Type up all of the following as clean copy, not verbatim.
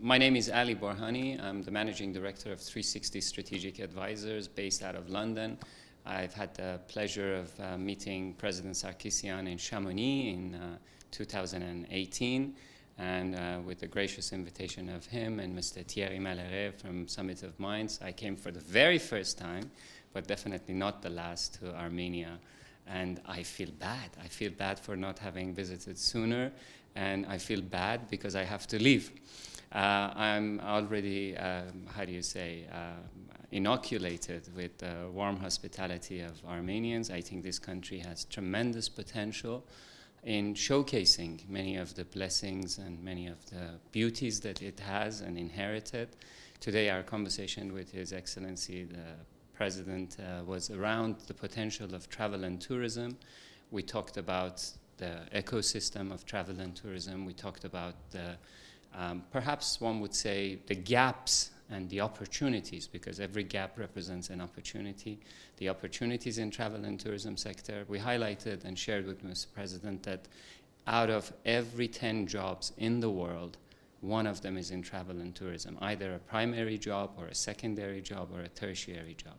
My name is Ali Borhani. I'm the Managing Director of 360 Strategic Advisors based out of London. I've had the pleasure of meeting President Sarkissian in Chamonix in 2018, and with the gracious invitation of him and Mr. Thierry Maleret from Summit of Minds, I came for the very first time, but definitely not the last, to Armenia. And I feel bad. I feel bad for not having visited sooner, and I feel bad because I have to leave. I'm already, inoculated with the warm hospitality of Armenians. I think this country has tremendous potential in showcasing many of the blessings and many of the beauties that it has and inherited. Today, our conversation with His Excellency, the President, was around the potential of travel and tourism. We talked about the ecosystem of travel and tourism. We talked about the perhaps one would say the gaps and the opportunities, because every gap represents an opportunity. The opportunities in travel and tourism sector. We highlighted and shared with Mr. President that out of every 10 jobs in the world, one of them is in travel and tourism, either a primary job or a secondary job or a tertiary job.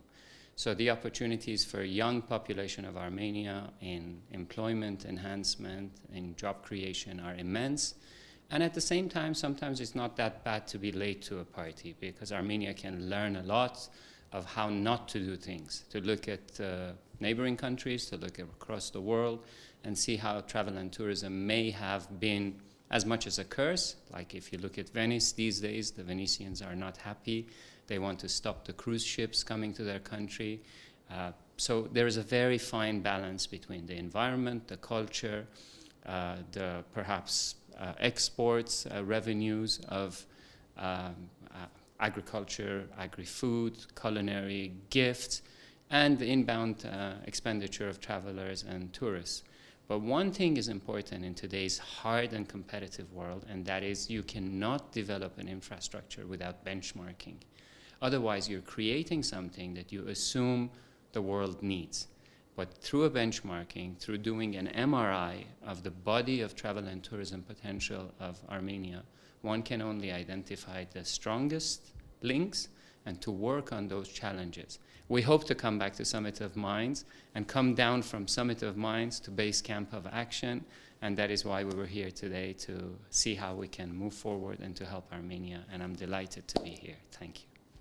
So the opportunities for a young population of Armenia in employment enhancement, in job creation are immense. And at the same time, sometimes it's not that bad to be late to a party, because Armenia can learn a lot of how not to do things, to look at neighboring countries, to look across the world, and see how travel and tourism may have been as much as a curse. Like if you look at Venice these days, the Venetians are not happy. They want to stop the cruise ships coming to their country. So there is a very fine balance between the environment, the culture, the perhaps exports, revenues of agriculture, agri-food, culinary gifts, and the inbound expenditure of travelers and tourists. But one thing is important in today's hard and competitive world, and that is you cannot develop an infrastructure without benchmarking. Otherwise, you're creating something that you assume the world needs. But through a benchmarking, through doing an MRI of the body of travel and tourism potential of Armenia, one can only identify the strongest links and to work on those challenges. We hope to come back to Summit of Minds and come down from Summit of Minds to base camp of action, and that is why we were here today, to see how we can move forward and to help Armenia, and I'm delighted to be here. Thank you.